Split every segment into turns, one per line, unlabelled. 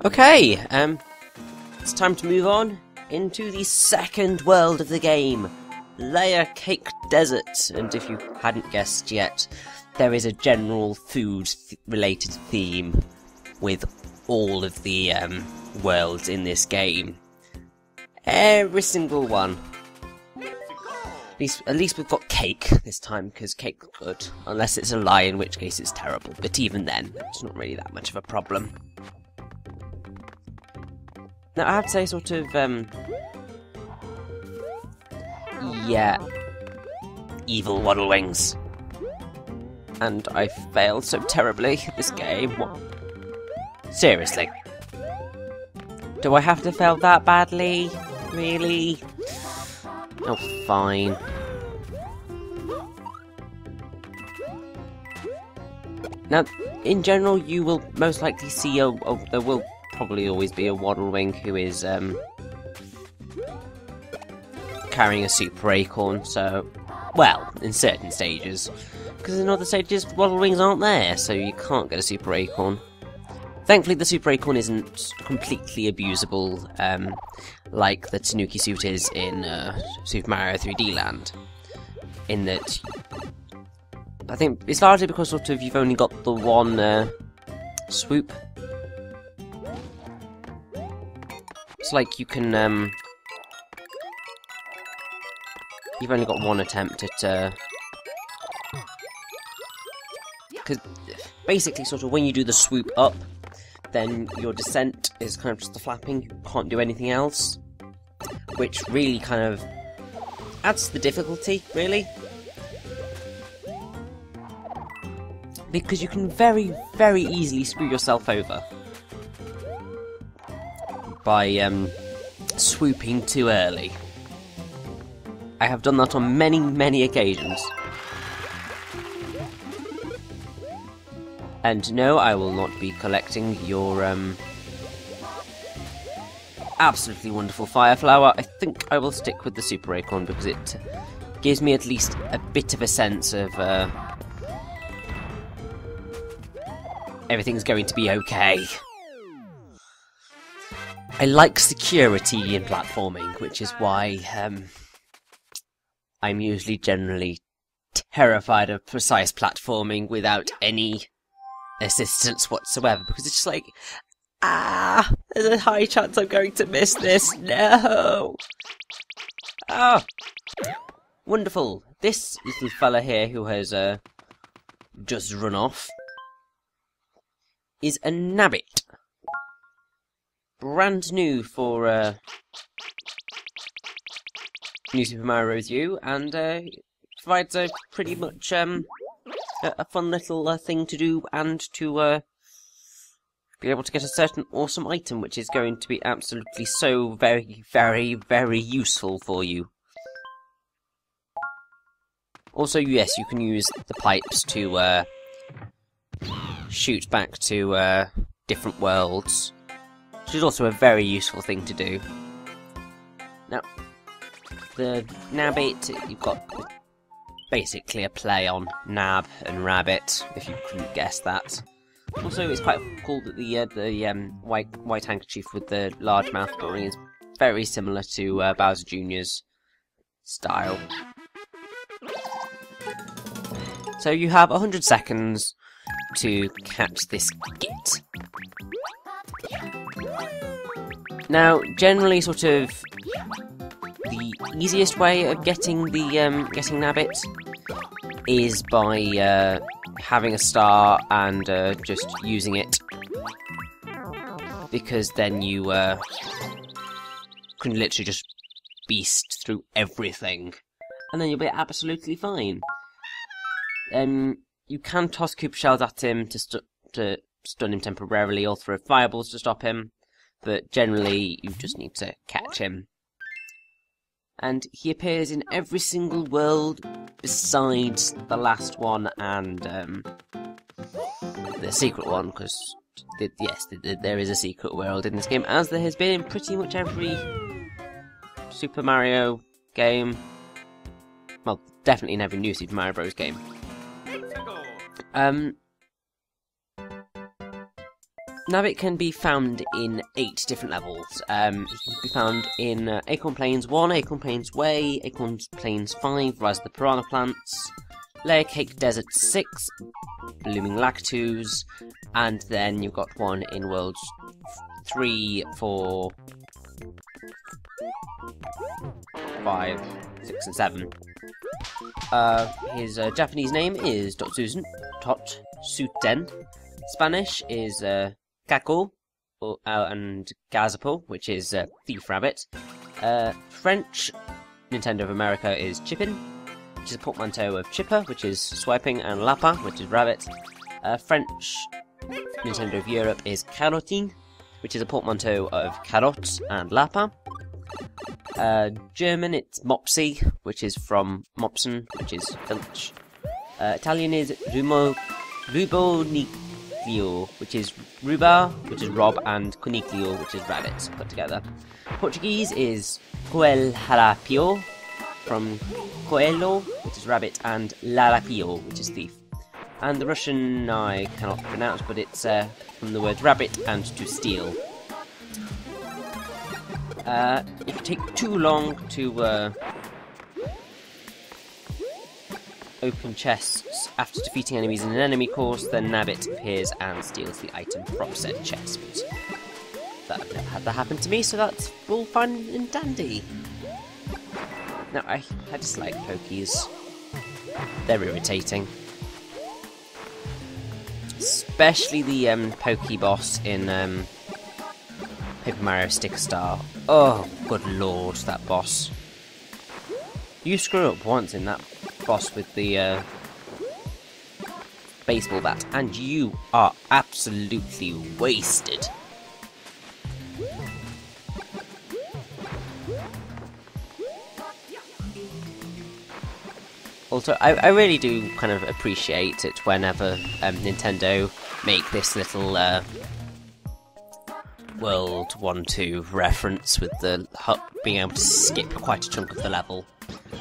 Okay, it's time to move on into the second world of the game, Layer Cake Desert. And if you hadn't guessed yet, there is a general food-related theme with all of the worlds in this game. Every single one. At least we've got cake this time, because cake's good. Unless it's a lie, in which case it's terrible. But even then, it's not really that much of a problem. Now, I have to say, sort of, yeah, evil Waddle Wings. And I failed so terribly at this game. What? Seriously? Do I have to fail that badly? Really? Oh, fine. Now, in general, you will most likely see there will probably always be a Waddle Wing who is carrying a super acorn, so, well, in certain stages. Because in other stages, Waddle Wings aren't there, so you can't get a super acorn. Thankfully, the super acorn isn't completely abusable, like the Tanuki suit is in Super Mario 3D Land. In that, I think it's largely because sort of you've only got the one swoop. It's like you can, you've only got one attempt at, because basically sort of when you do the swoop up, then your descent is kind of just the flapping, you can't do anything else. Which really kind of adds to the difficulty, really. Because you can very, very easily screw yourself over by swooping too early. I have done that on many, many occasions. And no, I will not be collecting your absolutely wonderful fire flower. I think I will stick with the super acorn because it gives me at least a bit of a sense of everything's going to be okay. I like security in platforming, which is why I'm usually generally terrified of precise platforming without any assistance whatsoever, because it's just like, there's a high chance I'm going to miss this. No! Ah! Wonderful. This little fella here who has just run off is a Nabbit. Brand new for New Super Mario Bros. U, and provides a pretty much a fun little thing to do, and to be able to get a certain awesome item, which is going to be absolutely so very, very, very useful for you. Also, yes, you can use the pipes to shoot back to different worlds, which is also a very useful thing to do. Now, the Nabbit, you've got basically a play on Nab and Rabbit, if you couldn't guess that. Also, it's quite cool that the white handkerchief with the large mouth drawing is very similar to Bowser Jr.'s style. So you have 100 seconds to catch this git. Now, generally, sort of the easiest way of getting the getting Nabbit is by having a star and just using it, because then you can literally just beast through everything, and then you'll be absolutely fine. You can toss Koopa shells at him to stun him temporarily, or throw fireballs to stop him, but generally you just need to catch him. And he appears in every single world besides the last one and the secret one, because yes, there is a secret world in this game, as there has been in pretty much every Super Mario game. Well, definitely in every new Super Mario Bros. Game. Nabbit can be found in 8 different levels. It can be found in Acorn Plains 1, Acorn Plains Way, Acorn Plains 5, Rise of the Piranha Plants, Layer Cake Desert 6, Blooming Lactus, and then you've got one in Worlds 3, 4, 5, 6, and 7. His Japanese name is Totsuten. Spanish is Kako and Gazapo, which is Thief Rabbit. French, Nintendo of America, is Chippin, which is a portmanteau of Chipper, which is swiping, and Lapa, which is rabbit. French, Nintendo of Europe, is Carotin, which is a portmanteau of carrots and Lapa. German, it's Mopsy, which is from Mopsen, which is Filch. Italian is Ruboniglio, which is Ruba, which is Rob, and Coniglio, which is rabbit, put together. Portuguese is Coelharapio, from Coelho, which is rabbit, and Larapio, which is thief. And the Russian I cannot pronounce, but it's from the words rabbit and to steal. If you take too long to open chests after defeating enemies in an enemy course, then Nabbit appears and steals the item from said chest. But I've never had that happen to me, so that's all fine and dandy. Now, I dislike Pokies. They're irritating. Especially the Pokey boss in Paper Mario Sticker Star. Oh, good lord, that boss. You screw up once in that boss with the baseball bat, and you are absolutely wasted. Also, I really do kind of appreciate it whenever Nintendo make this little World 1-2 reference with the being able to skip quite a chunk of the level.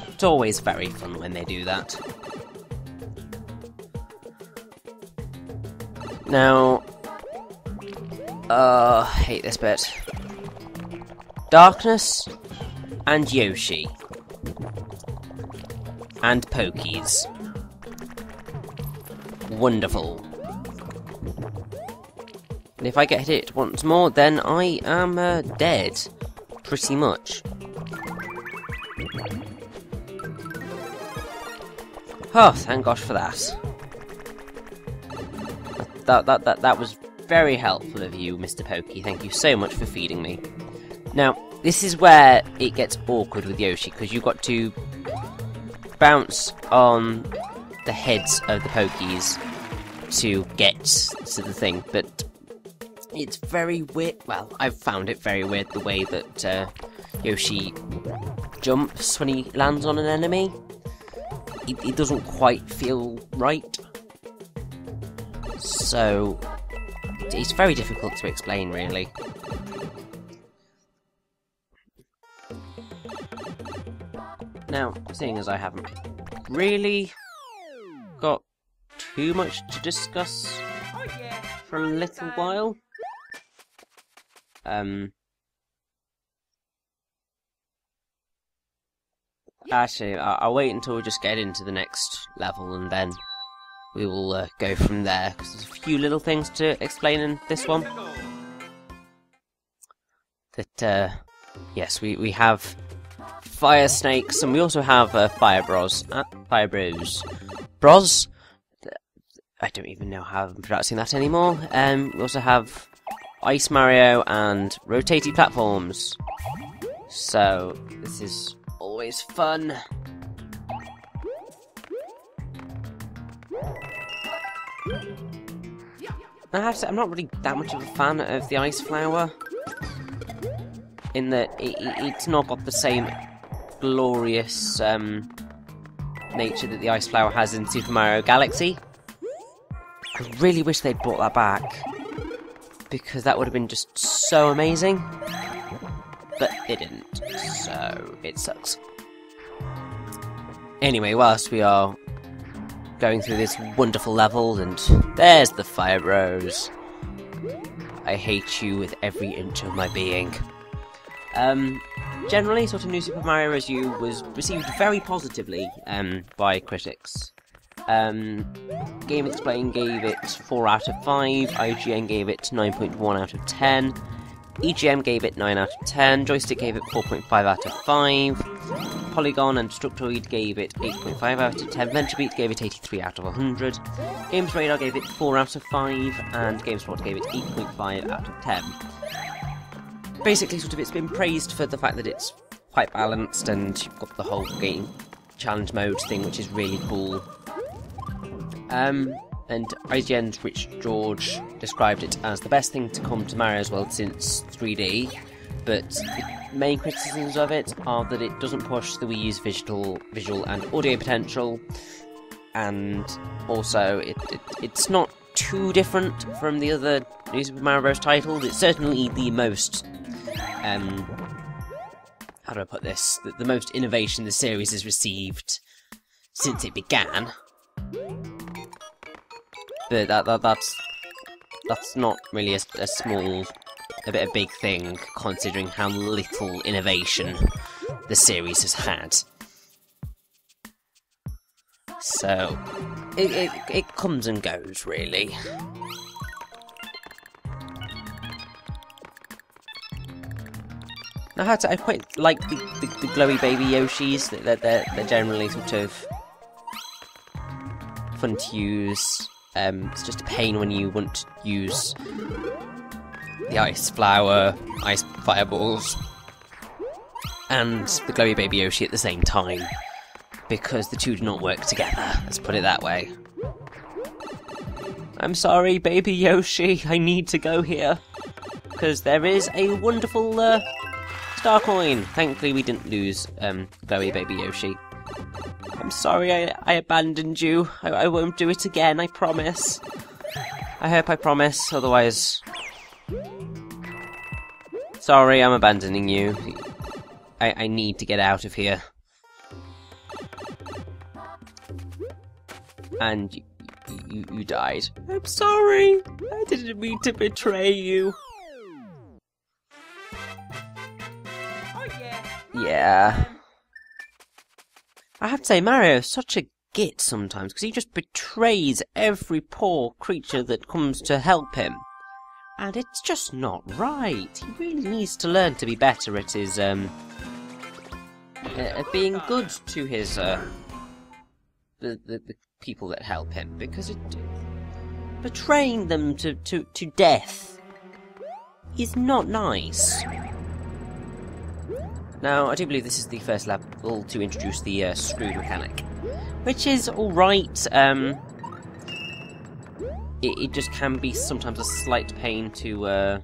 It's always very fun when they do that. Now, I hate this bit. Darkness and Yoshi. And Pokies. Wonderful. And if I get hit once more, then I am dead. Pretty much. Oh, thank gosh for that. That was very helpful of you, Mr. Pokey. Thank you so much for feeding me. Now, this is where it gets awkward with Yoshi, because you've got to bounce on the heads of the Pokies to get to the thing, but it's very weird. Well, I've found it very weird the way that Yoshi jumps when he lands on an enemy. It doesn't quite feel right. So it's very difficult to explain, really. Now, seeing as I haven't really got too much to discuss for a little while, actually, I'll wait until we just get into the next level and then we will go from there, because there's a few little things to explain in this one. That, yes, we have fire snakes, and we also have fire bros. Bros? I don't even know how I'm pronouncing that anymore. We also have Ice Mario and rotating platforms. So, this is always fun. I have to say, I'm not really that much of a fan of the Ice Flower, in that it's not got the same glorious nature that the Ice Flower has in Super Mario Galaxy. I really wish they'd brought that back, because that would have been just so amazing, but they didn't, so it sucks. Anyway, whilst we are going through this wonderful level, and there's the Fire Bros. I hate you with every inch of my being. Generally, sort of New Super Mario Bros. U was received very positively by critics. Game Explain gave it 4 out of 5, IGN gave it 9.1 out of 10, EGM gave it 9 out of 10, Joystick gave it 4.5 out of 5, Polygon and Destructoid gave it 8.5 out of 10, VentureBeat gave it 83 out of 100, Games Radar gave it 4 out of 5, and GameSpot gave it 8.5 out of 10. Basically, sort of, it's been praised for the fact that it's quite balanced, and you've got the whole game challenge mode thing, which is really cool. And IGN's Rich George described it as the best thing to come to Mario's World since 3D, but the main criticisms of it are that it doesn't push the Wii U's visual and audio potential, and also it's not too different from the other New Super Mario Bros. Titles. It's certainly the most, how do I put this? The most innovation the series has received since it began. But that's not really a big thing, considering how little innovation the series has had. So it comes and goes, really. Now, I quite like the glowy baby Yoshis. They're generally sort of fun to use. It's just a pain when you want to use the ice flower, ice fireballs, and the glowy baby Yoshi at the same time, because the two do not work together, let's put it that way. I'm sorry, baby Yoshi, I need to go here, because there is a wonderful star coin. Thankfully we didn't lose glowy baby Yoshi. I'm sorry I abandoned you. I won't do it again, I promise. I hope I promise, otherwise... Sorry, I'm abandoning you. I need to get out of here. And you died. I'm sorry! I didn't mean to betray you. Oh yeah! Yeah. I have to say, Mario is such a git sometimes, because he just betrays every poor creature that comes to help him. And it's just not right. He really needs to learn to be better at his, at being good to his, the people that help him, because betraying them to death is not nice. Now, I do believe this is the first level to introduce the screw mechanic, which is alright. It just can be sometimes a slight pain to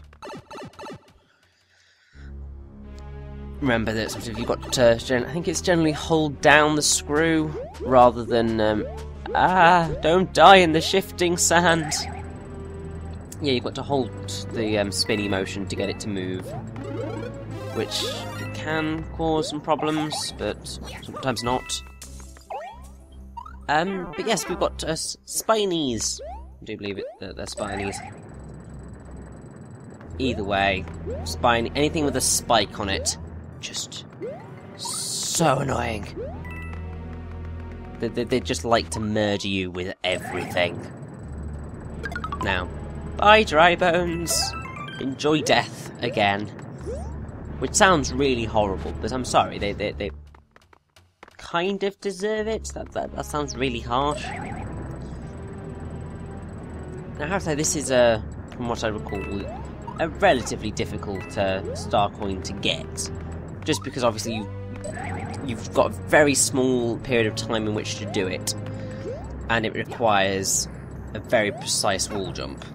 remember that sort of you've got to, I think it's generally hold down the screw rather than, don't die in the shifting sand. Yeah, you've got to hold the spinny motion to get it to move, which can cause some problems, but sometimes not. But yes, we've got spinies. I do believe they're spinies. Either way, anything with a spike on it, just so annoying. They just like to murder you with everything. Now, bye dry bones. Enjoy death again. Which sounds really horrible, but I'm sorry, they kind of deserve it. That sounds really harsh. Now, I have to say, this is, from what I recall, a relatively difficult star coin to get. Just because, obviously, you've got a very small period of time in which to do it. And it requires a very precise wall jump.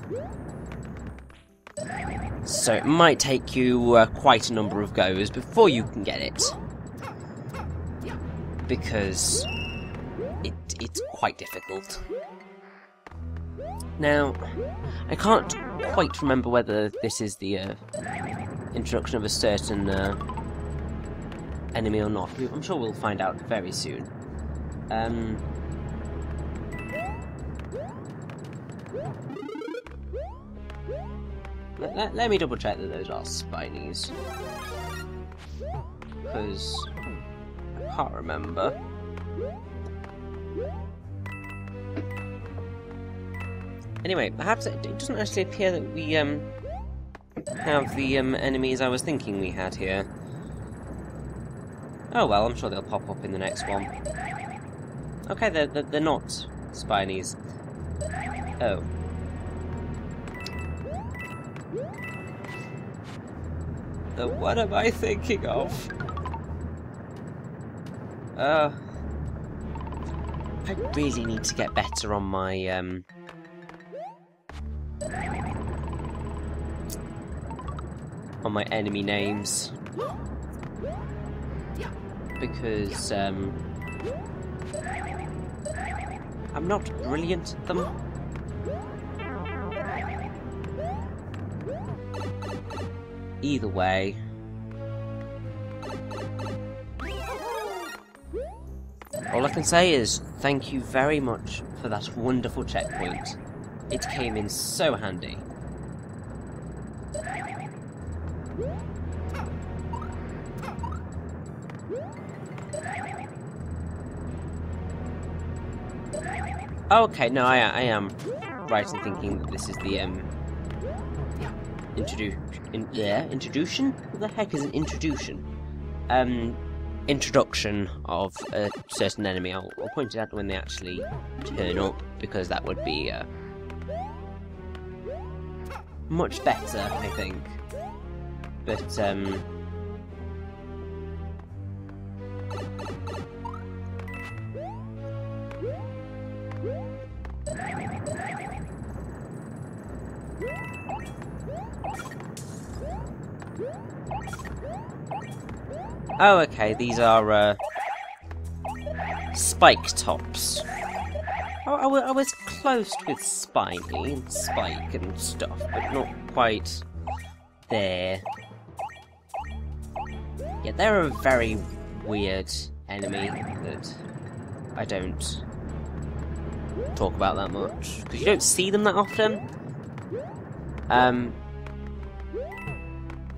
So it might take you quite a number of goes before you can get it. Because it's quite difficult. Now, I can't quite remember whether this is the introduction of a certain enemy or not. I'm sure we'll find out very soon. let me double check that those are spinies. Because I can't remember. Anyway, perhaps it doesn't actually appear that we have the enemies I was thinking we had here. Oh well, I'm sure they'll pop up in the next one. Okay, they're not spinies. Oh. What am I thinking of? I really need to get better on my enemy names, because I'm not brilliant at them. Either way, all I can say is thank you very much for that wonderful checkpoint. It came in so handy. Okay, no, I am right in thinking that this is the introduction? What the heck is an introduction? Introduction of a certain enemy. I'll point it out when they actually turn up, because that would be much better, I think. But oh, okay, these are spike tops. I was close with spiny and spike and stuff, but not quite there. Yeah, they're a very weird enemy that I don't talk about that much, because you don't see them that often.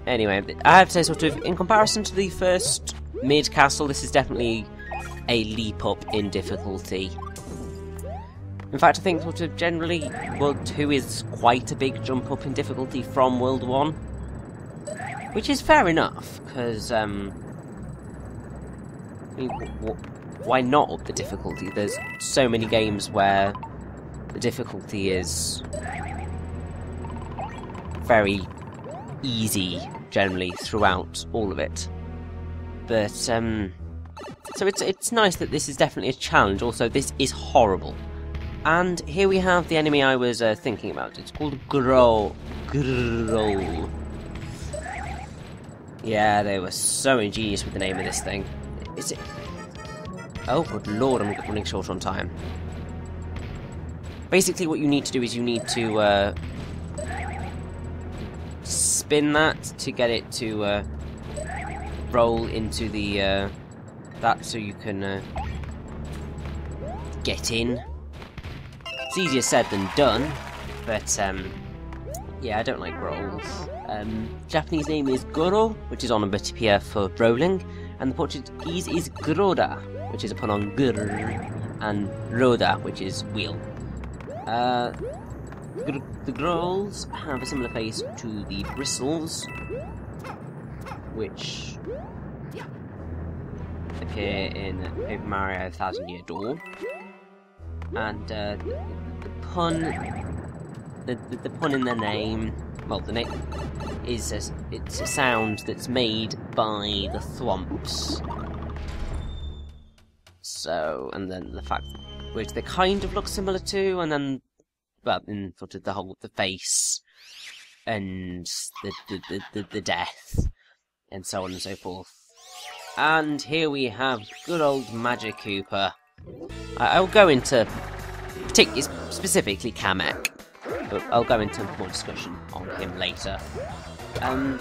Anyway, I have to say, sort of, in comparison to the first mid-castle, this is definitely a leap up in difficulty. In fact, I think, sort of, generally, World 2 is quite a big jump up in difficulty from World 1. Which is fair enough, because, I mean, why not up the difficulty? There's so many games where the difficulty is very easy, generally, throughout all of it. But, so it's nice that this is definitely a challenge. Also, this is horrible. And here we have the enemy I was thinking about. It's called Growl. Yeah, they were so ingenious with the name of this thing. Is it... Oh, good lord, I'm running short on time. Basically, what you need to do is you need to spin that to get it to roll into the that, so you can get in. It's easier said than done, but yeah, I don't like rolls. Japanese name is Goro, which is onomatopoeia for rolling, and the Portuguese is Groda, which is a pun on gur, and Roda, which is wheel. The Grolls have a similar face to the Bristles, which appear in Paper Mario 1000 Year Door. And the pun in their name, well, the name is it's a sound that's made by the thwomps. So, and then the fact which they kind of look similar to, and then, well, in sort of the face and the death and so on and so forth. And here we have good old Magic Koopa. I'll go into specifically Kamek, but I'll go into more discussion on him later. Boom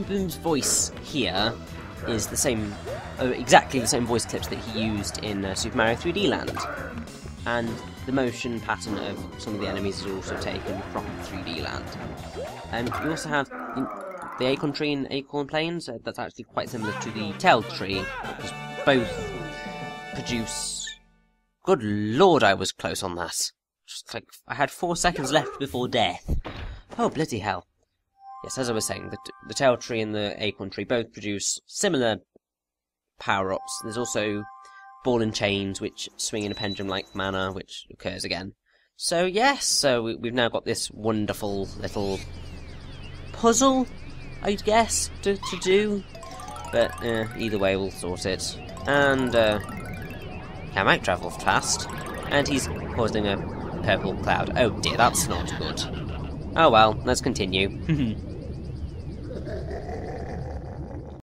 Boom's voice here is the same, exactly the same voice clips that he used in Super Mario 3D Land, and the motion pattern of some of the enemies is also taken from 3D Land. You also have the Acorn Tree and Acorn Plains. That's actually quite similar to the Tail Tree, because both produce... Good lord, I was close on that. Just like, I had 4 seconds left before death. Oh, bloody hell. Yes, as I was saying, the Tail Tree and the Acorn Tree both produce similar power-ups. There's also Ball and Chains, which swing in a pendulum-like manner, which occurs again. So, yes, so we've now got this wonderful little puzzle, I guess, to do. But, either way, we'll sort it. And, I might travel fast. And he's causing a purple cloud. Oh dear, that's not good. Oh well, let's continue.